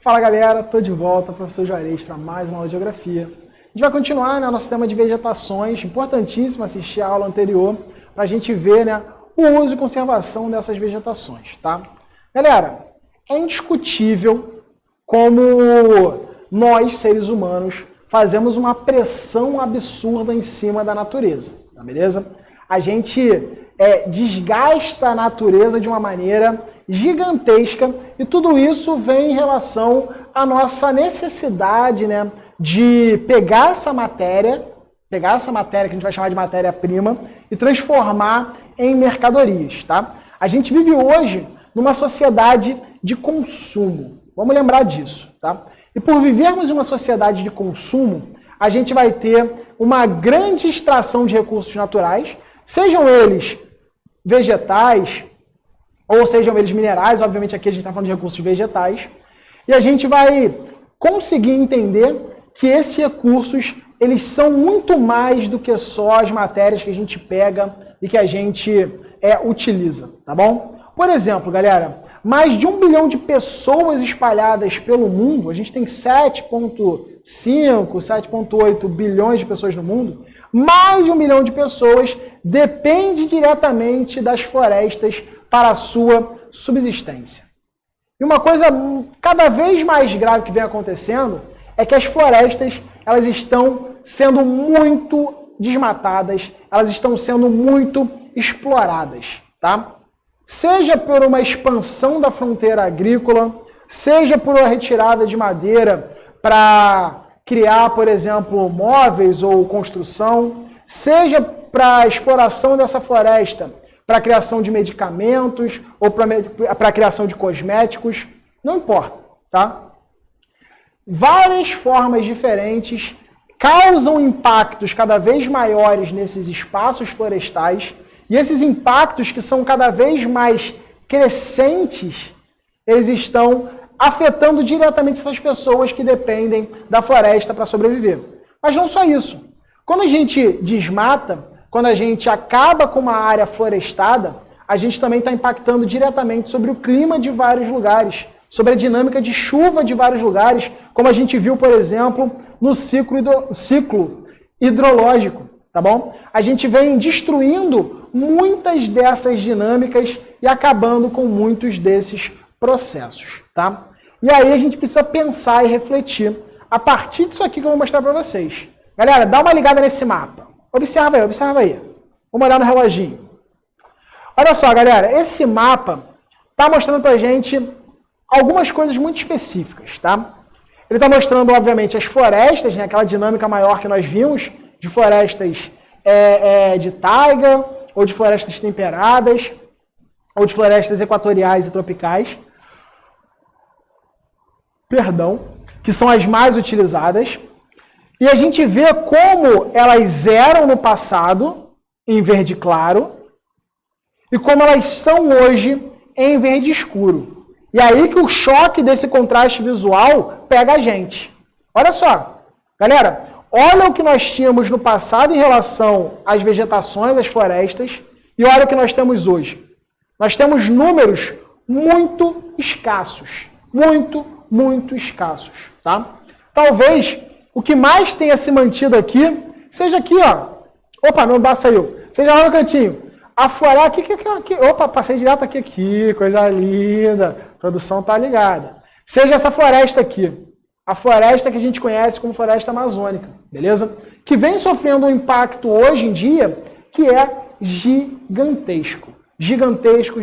Fala galera, tô de volta, professor Juarez, para mais uma aula de geografia. A gente vai continuar nosso tema de vegetações, importantíssimo assistir a aula anterior, para a gente ver o uso e conservação dessas vegetações, tá? Galera, é indiscutível como nós, seres humanos, fazemos uma pressão absurda em cima da natureza, tá beleza? A gente desgasta a natureza de uma maneira gigantesca e tudo isso vem em relação à nossa necessidade, de pegar essa matéria que a gente vai chamar de matéria-prima e transformar em mercadorias, tá? A gente vive hoje numa sociedade de consumo. Vamos lembrar disso, tá? E por vivermos em uma sociedade de consumo, a gente vai ter uma grande extração de recursos naturais, sejam eles vegetais, ou sejam eles minerais, obviamente aqui a gente está falando de recursos vegetais, e a gente vai conseguir entender que esses recursos, eles são muito mais do que só as matérias que a gente pega e que a gente utiliza, tá bom? Por exemplo, galera, mais de 1 bilhão de pessoas espalhadas pelo mundo, a gente tem 7,5, 7,8 bilhões de pessoas no mundo, mais de 1 bilhão de pessoas depende diretamente das florestas para a sua subsistência. E uma coisa cada vez mais grave que vem acontecendo é que as florestas, elas estão sendo muito desmatadas, elas estão sendo muito exploradas, tá? Seja por uma expansão da fronteira agrícola, seja por uma retirada de madeira para criar, por exemplo, móveis ou construção, seja para a exploração dessa floresta para a criação de medicamentos ou para a criação de cosméticos, não importa, tá? Várias formas diferentes causam impactos cada vez maiores nesses espaços florestais e esses impactos que são cada vez mais crescentes, eles estão afetando diretamente essas pessoas que dependem da floresta para sobreviver. Mas não só isso. Quando a gente desmata, quando a gente acaba com uma área florestada, a gente também está impactando diretamente sobre o clima de vários lugares, sobre a dinâmica de chuva de vários lugares, como a gente viu, por exemplo, no ciclo hidrológico, tá bom? A gente vem destruindo muitas dessas dinâmicas e acabando com muitos desses processos, tá? E aí a gente precisa pensar e refletir a partir disso aqui que eu vou mostrar para vocês. Galera, dá uma ligada nesse mapa. Observa aí. Vamos olhar no reloginho. Olha só, galera, esse mapa está mostrando para a gente algumas coisas muito específicas, tá? Ele está mostrando, obviamente, as florestas, aquela dinâmica maior que nós vimos, de florestas de taiga, ou de florestas temperadas, ou de florestas equatoriais e tropicais. Perdão, que são as mais utilizadas. E a gente vê como elas eram no passado, em verde claro, e como elas são hoje em verde escuro. E aí que o choque desse contraste visual pega a gente. Olha só, galera, olha o que nós tínhamos no passado em relação às vegetações, às florestas, e olha o que nós temos hoje. Nós temos números muito escassos, muito escassos, tá? Talvez o que mais tenha se mantido aqui, seja aqui, ó. Opa, meu braço saiu. Seja lá no cantinho. A floresta aqui. Opa, passei direto aqui. Coisa linda. A produção tá ligada. Seja essa floresta aqui. A floresta que a gente conhece como floresta amazônica. Beleza? Que vem sofrendo um impacto hoje em dia que é gigantesco. Gigantesco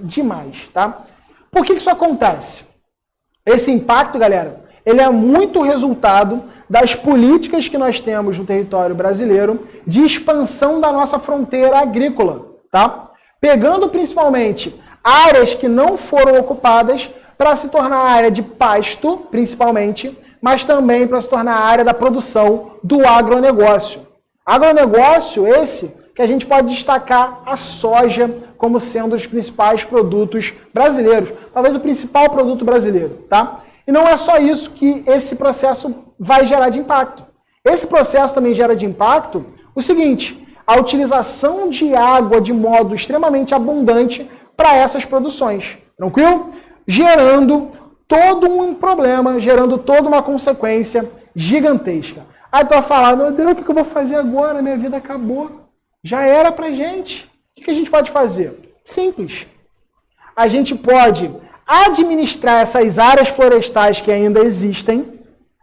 demais, tá? Por que isso acontece? Esse impacto, galera, ele é muito resultado das políticas que nós temos no território brasileiro de expansão da nossa fronteira agrícola, tá? Pegando principalmente áreas que não foram ocupadas para se tornar área de pasto, principalmente, mas também para se tornar área da produção do agronegócio. Agronegócio esse que a gente pode destacar a soja como sendo os principais produtos brasileiros, talvez o principal produto brasileiro, tá? E não é só isso que esse processo vai gerar de impacto. Esse processo também gera de impacto o seguinte, a utilização de água de modo extremamente abundante para essas produções. Tranquilo? Gerando todo um problema, gerando toda uma consequência gigantesca. Aí tu vai falar, meu Deus, o que eu vou fazer agora? Minha vida acabou. Já era pra gente. O que a gente pode fazer? Simples. A gente pode administrar essas áreas florestais que ainda existem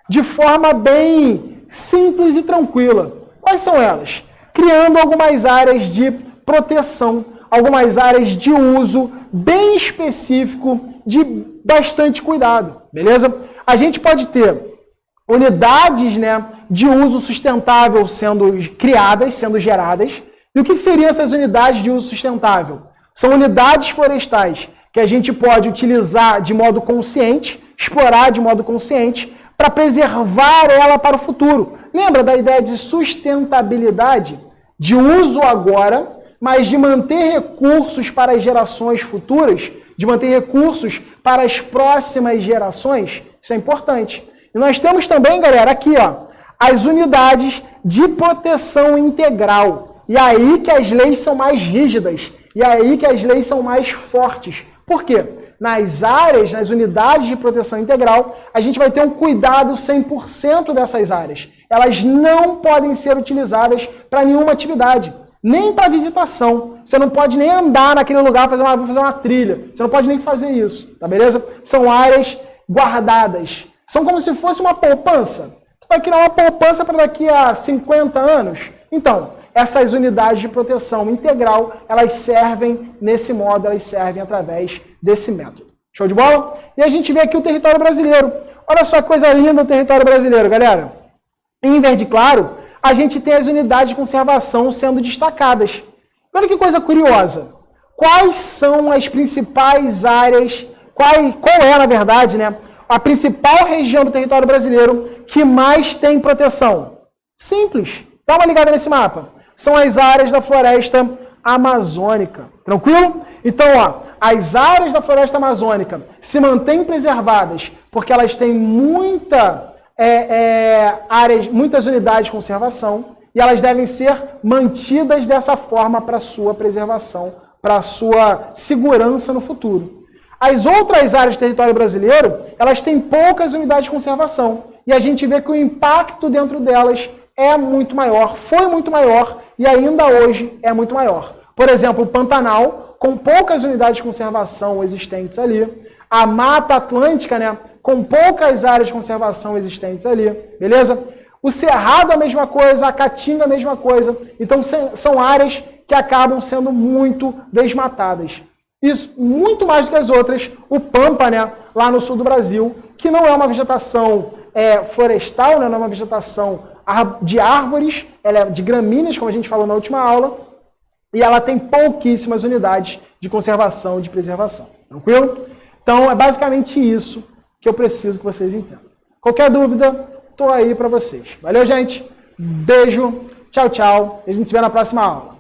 de forma bem simples e tranquila. Quais são elas? Criando algumas áreas de proteção, algumas áreas de uso bem específico, de bastante cuidado, beleza? A gente pode ter unidades, né, de uso sustentável sendo criadas, sendo geradas. E o que seriam essas unidades de uso sustentável? São unidades florestais que a gente pode utilizar de modo consciente, explorar de modo consciente, para preservar ela para o futuro. Lembra da ideia de sustentabilidade? De uso agora, mas de manter recursos para as gerações futuras, de manter recursos para as próximas gerações. Isso é importante. E nós temos também, galera, aqui, ó, as unidades de proteção integral. E aí que as leis são mais rígidas. E aí que as leis são mais fortes. Por quê? Nas áreas, nas unidades de proteção integral, a gente vai ter um cuidado 100% dessas áreas. Elas não podem ser utilizadas para nenhuma atividade, nem para visitação. Você não pode nem andar naquele lugar, vou fazer uma trilha. Você não pode nem fazer isso, tá beleza? São áreas guardadas. São como se fosse uma poupança. Você vai criar uma poupança para daqui a 50 anos? Então, essas unidades de proteção integral, elas servem nesse modo, elas servem através desse método. Show de bola? E a gente vê aqui o território brasileiro. Olha só que coisa linda o território brasileiro, galera. Em verde claro, a gente tem as unidades de conservação sendo destacadas. Olha que coisa curiosa. Quais são as principais áreas, qual é, na verdade, né, a principal região do território brasileiro que mais tem proteção? Simples. Dá uma ligada nesse mapa. São as áreas da floresta amazônica. Tranquilo? Então, ó, as áreas da floresta amazônica se mantêm preservadas porque elas têm muitas unidades de conservação e elas devem ser mantidas dessa forma para sua preservação, para sua segurança no futuro. As outras áreas do território brasileiro, elas têm poucas unidades de conservação e a gente vê que o impacto dentro delas é muito maior, foi muito maior e ainda hoje é muito maior. Por exemplo, o Pantanal, com poucas unidades de conservação existentes ali, a Mata Atlântica, né, com poucas áreas de conservação existentes ali, beleza? O Cerrado a mesma coisa, a Caatinga a mesma coisa. Então são áreas que acabam sendo muito desmatadas. Isso, muito mais do que as outras, o Pampa, né, lá no sul do Brasil, que não é uma vegetação florestal, né, não é uma vegetação de árvores, ela é de gramíneas, como a gente falou na última aula, e ela tem pouquíssimas unidades de conservação e de preservação. Tranquilo? Então, é basicamente isso que eu preciso que vocês entendam. Qualquer dúvida, estou aí para vocês. Valeu, gente? Beijo, tchau, tchau. E a gente se vê na próxima aula.